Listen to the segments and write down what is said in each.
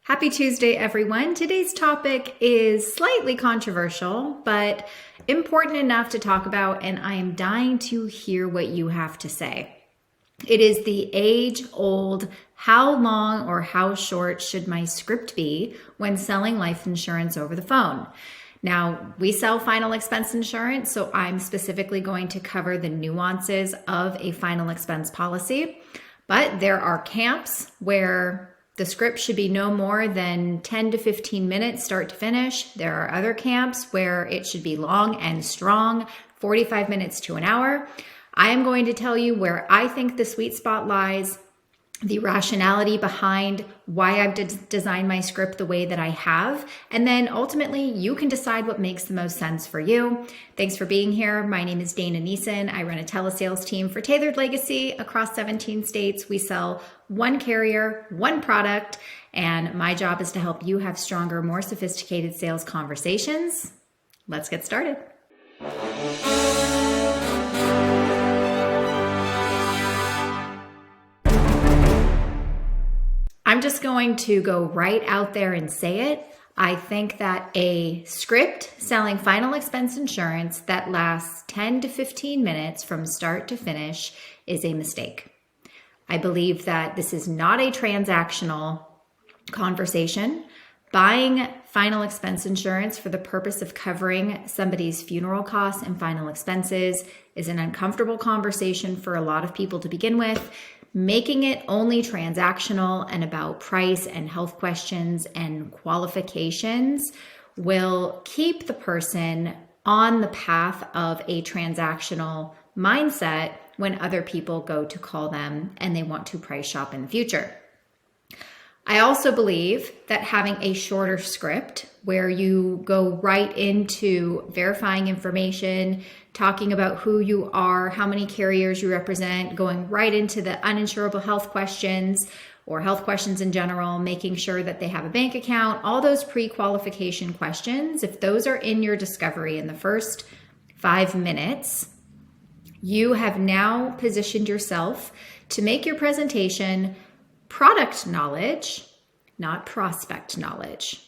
Happy Tuesday, everyone. Today's topic is slightly controversial, but important enough to talk about, and I am dying to hear what you have to say. It is the age-old, how long or how short should my script be when selling life insurance over the phone? Now, we sell final expense insurance, so I'm specifically going to cover the nuances of a final expense policy, but there are camps where the script should be no more than 10 to 15 minutes start to finish. There are other camps where it should be long and strong, 45 minutes to an hour. I am going to tell you where I think the sweet spot lies, the rationality behind why I've designed my script the way that I have, and then ultimately you can decide what makes the most sense for you. Thanks for being here. My name is Dana Neeson. I run a telesales team for Tailored Legacy across 17 states. We sell one carrier, one product, and my job is to help you have stronger, more sophisticated sales conversations. Let's get started. I'm just going to go right out there and say it. I think that a script selling final expense insurance that lasts 10 to 15 minutes from start to finish is a mistake. I believe that this is not a transactional conversation. Buying final expense insurance for the purpose of covering somebody's funeral costs and final expenses is an uncomfortable conversation for a lot of people to begin with. Making it only transactional and about price and health questions and qualifications will keep the person on the path of a transactional mindset when other people go to call them and they want to price shop in the future. I also believe that having a shorter script where you go right into verifying information, talking about who you are, how many carriers you represent, going right into the uninsurable health questions or health questions in general, making sure that they have a bank account, all those pre-qualification questions, if those are in your discovery in the first 5 minutes, you have now positioned yourself to make your presentation product knowledge, not prospect knowledge.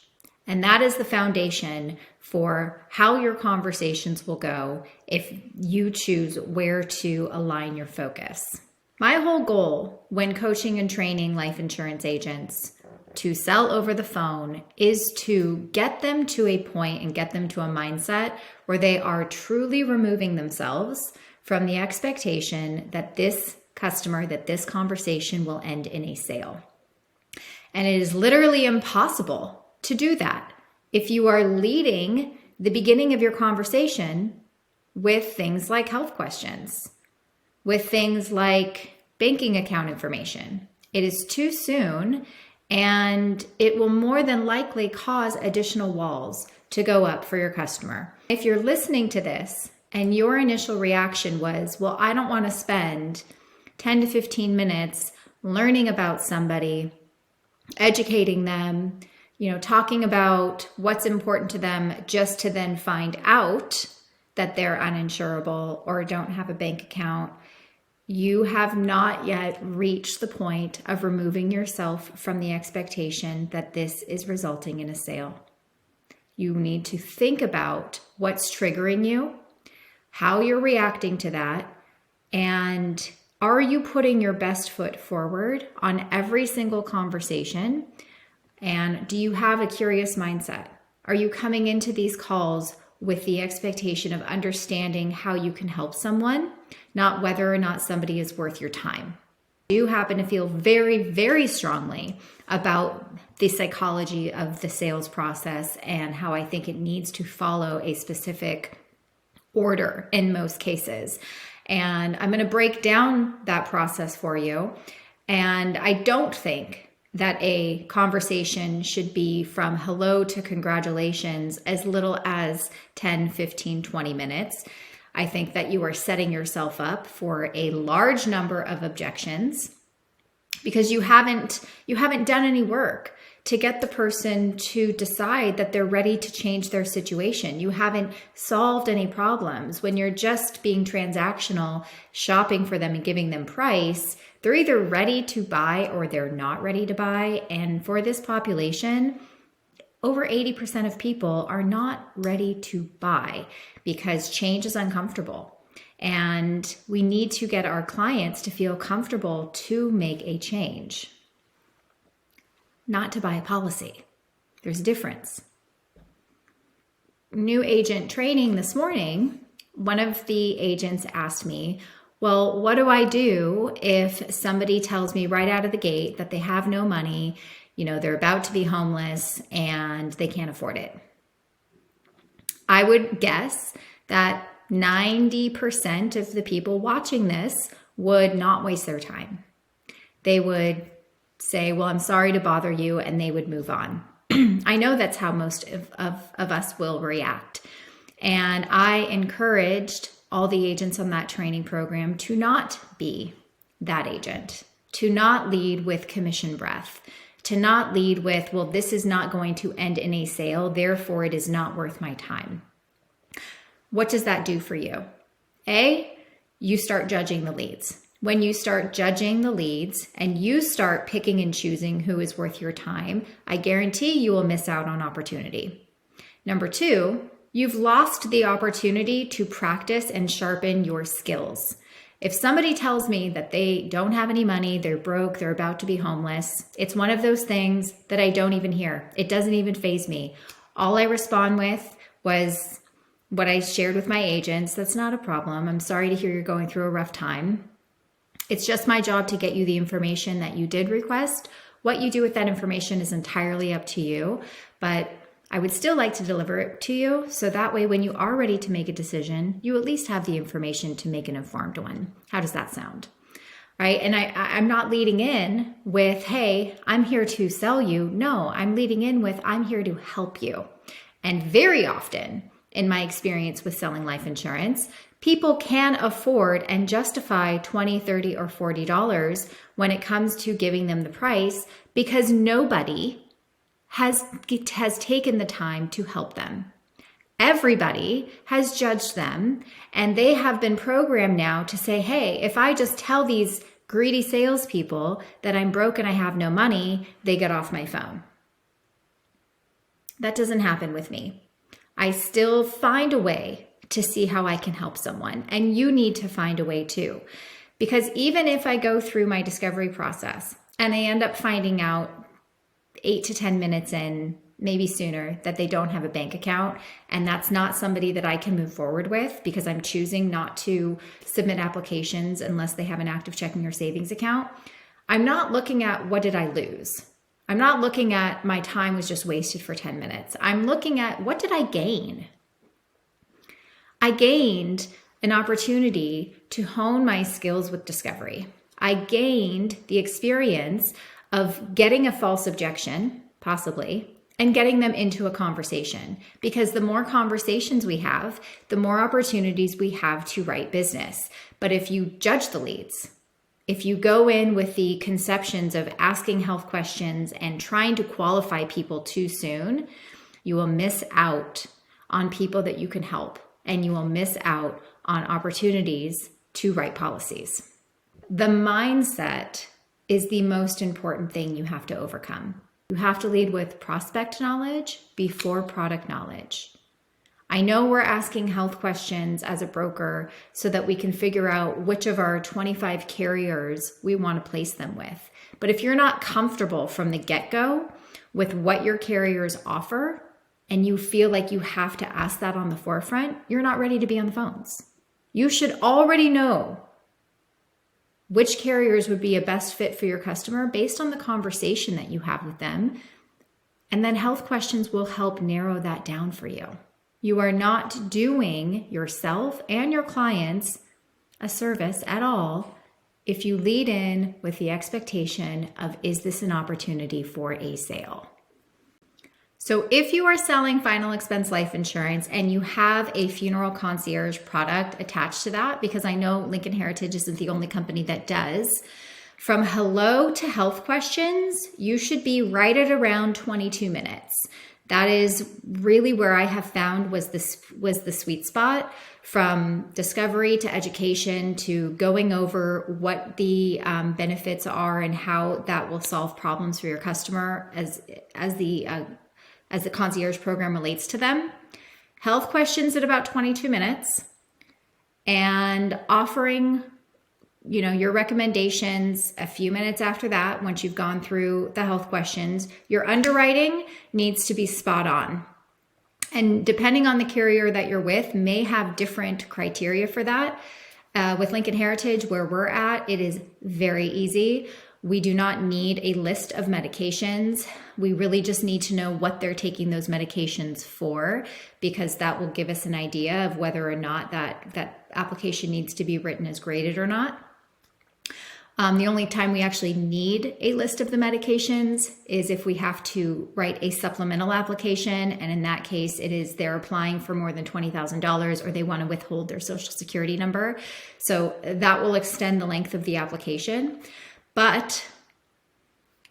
And that is the foundation for how your conversations will go if you choose where to align your focus. My whole goal when coaching and training life insurance agents to sell over the phone is to get them to a point and get them to a mindset where they are truly removing themselves from the expectation that this customer, that this conversation will end in a sale. And it is literally impossible to do that if you are leading the beginning of your conversation with things like health questions, with things like banking account information. It is too soon, and it will more than likely cause additional walls to go up for your customer. If you're listening to this and your initial reaction was, well, I don't want to spend 10 to 15 minutes learning about somebody, educating them, talking about what's important to them just to then find out that they're uninsurable or don't have a bank account, you have not yet reached the point of removing yourself from the expectation that this is resulting in a sale. You need to think about what's triggering you, how you're reacting to that, and are you putting your best foot forward on every single conversation? And do you have a curious mindset? Are you coming into these calls with the expectation of understanding how you can help someone, not whether or not somebody is worth your time? Do you happen to feel very, very strongly about the psychology of the sales process and how I think it needs to follow a specific order in most cases? And I'm going to break down that process for you. And I don't think that a conversation should be from hello to congratulations as little as 10, 15, 20 minutes. I think that you are setting yourself up for a large number of objections because you haven't done any work to get the person to decide that they're ready to change their situation. You haven't solved any problems. When you're just being transactional, shopping for them and giving them price, they're either ready to buy or they're not ready to buy. And for this population, over 80% of people are not ready to buy because change is uncomfortable. And we need to get our clients to feel comfortable to make a change. Not to buy a policy. There's a difference. New agent training this morning, one of the agents asked me, well, what do I do if somebody tells me right out of the gate that they have no money, they're about to be homeless and they can't afford it? I would guess that 90% of the people watching this would not waste their time. They would say, well, I'm sorry to bother you, and they would move on. I know that's how most of us will react. And I encouraged all the agents on that training program to not be that agent, to not lead with commission breath, to not lead with, well, this is not going to end in a sale, therefore it is not worth my time. What does that do for you? A, you start judging the leads. When you start judging the leads and you start picking and choosing who is worth your time, I guarantee you will miss out on opportunity. Number two, you've lost the opportunity to practice and sharpen your skills. If somebody tells me that they don't have any money, they're broke, they're about to be homeless, it's one of those things that I don't even hear. It doesn't even faze me. All I respond with was what I shared with my agents. That's not a problem. I'm sorry to hear you're going through a rough time. It's just my job to get you the information that you did request. What you do with that information is entirely up to you, but I would still like to deliver it to you. So that way, when you are ready to make a decision, you at least have the information to make an informed one. How does that sound? Right? And I'm not leading in with, hey, I'm here to sell you. No, I'm leading in with, I'm here to help you. And very often, in my experience with selling life insurance, people can afford and justify $20, $30, or $40 when it comes to giving them the price because nobody has taken the time to help them. Everybody has judged them, and they have been programmed now to say, hey, if I just tell these greedy salespeople that I'm broke and I have no money, they get off my phone. That doesn't happen with me. I still find a way to see how I can help someone. And you need to find a way too. Because even if I go through my discovery process and I end up finding out 8 to 10 minutes in, maybe sooner, that they don't have a bank account, and that's not somebody that I can move forward with because I'm choosing not to submit applications unless they have an active checking or savings account, I'm not looking at what did I lose. I'm not looking at my time was just wasted for 10 minutes. I'm looking at what did I gain? I gained an opportunity to hone my skills with discovery. I gained the experience of getting a false objection, possibly, and getting them into a conversation. Because the more conversations we have, the more opportunities we have to write business. But if you judge the leads, if you go in with the conceptions of asking health questions and trying to qualify people too soon, you will miss out on people that you can help, and you will miss out on opportunities to write policies. The mindset is the most important thing you have to overcome. You have to lead with prospect knowledge before product knowledge. I know we're asking health questions as a broker so that we can figure out which of our 25 carriers we want to place them with. But if you're not comfortable from the get-go with what your carriers offer, and you feel like you have to ask that on the forefront, you're not ready to be on the phones. You should already know which carriers would be a best fit for your customer based on the conversation that you have with them. And then health questions will help narrow that down for you. You are not doing yourself and your clients a service at all if you lead in with the expectation of, is this an opportunity for a sale? So if you are selling final expense life insurance and you have a funeral concierge product attached to that, because I know Lincoln Heritage isn't the only company that does From hello to health questions, you should be right at around 22 minutes. That is really where I have found was the sweet spot, from discovery to education to going over what the benefits are and how that will solve problems for your customer as the concierge program relates to them. Health questions at about 22 minutes, and offering your recommendations a few minutes after that. Once you've gone through the health questions, your underwriting needs to be spot on. And depending on the carrier that you're with, may have different criteria for that. With Lincoln Heritage, where we're at, it is very easy. We do not need a list of medications. We really just need to know what they're taking those medications for, because that will give us an idea of whether or not that application needs to be written as graded or not. The only time we actually need a list of the medications is if we have to write a supplemental application. And in that case, it is they're applying for more than $20,000 or they want to withhold their social security number. So that will extend the length of the application. But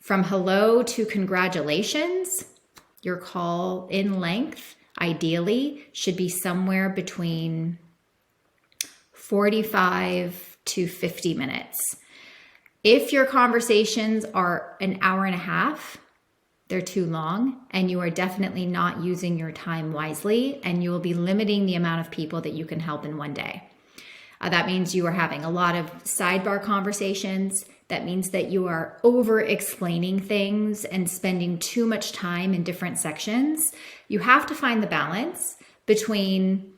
from hello to congratulations, your call in length ideally should be somewhere between 45 to 50 minutes. If your conversations are an hour and a half, they're too long, and you are definitely not using your time wisely, and you will be limiting the amount of people that you can help in one day. That means you are having a lot of sidebar conversations. That means that you are over explaining things and spending too much time in different sections. You have to find the balance between,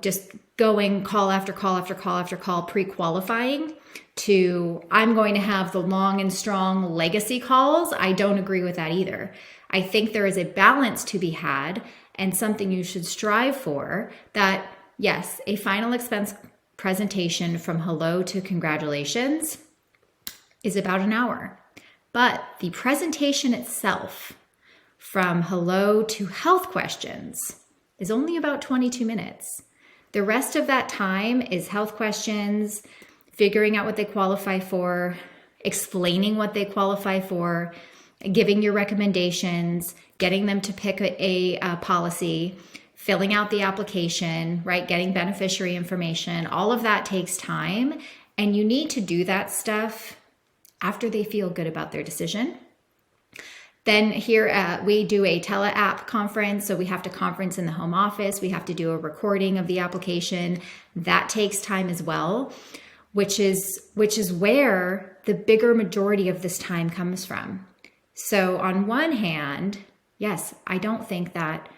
just going call after call after call after call, pre-qualifying, to I'm going to have the long and strong legacy calls. I don't agree with that either. I think there is a balance to be had, and something you should strive for, that yes, a final expense presentation from hello to congratulations is about an hour, but the presentation itself from hello to health questions is only about 22 minutes. The rest of that time is health questions, figuring out what they qualify for, explaining what they qualify for, giving your recommendations, getting them to pick a policy, filling out the application, right? Getting beneficiary information. All of that takes time, and you need to do that stuff after they feel good about their decision. Then here we do a tele-app conference. So we have to conference in the home office. We have to do a recording of the application. That takes time as well, which is where the bigger majority of this time comes from. So on one hand, yes, I don't think that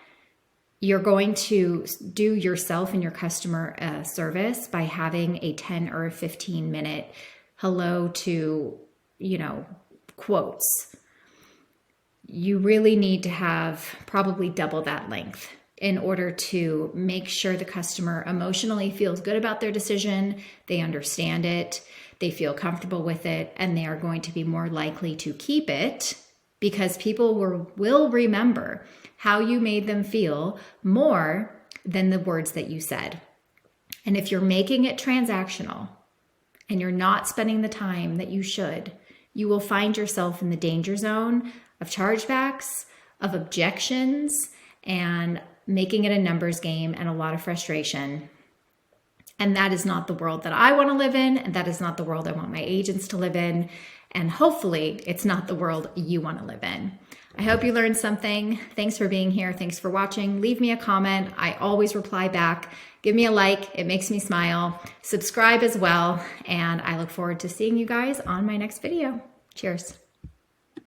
you're going to do yourself and your customer a service by having a 10 or 15 minute hello to, quotes. You really need to have probably double that length in order to make sure the customer emotionally feels good about their decision, they understand it, they feel comfortable with it, and they are going to be more likely to keep it, because people will remember how you made them feel more than the words that you said. And if you're making it transactional and you're not spending the time that you should, you will find yourself in the danger zone of chargebacks, of objections, and making it a numbers game and a lot of frustration. And that is not the world that I want to live in, and that is not the world I want my agents to live in, and hopefully it's not the world you want to live in. I hope you learned something. Thanks for being here. Thanks for watching. Leave me a comment. I always reply back. Give me a like. It makes me smile. Subscribe as well, and I look forward to seeing you guys on my next video. Cheers.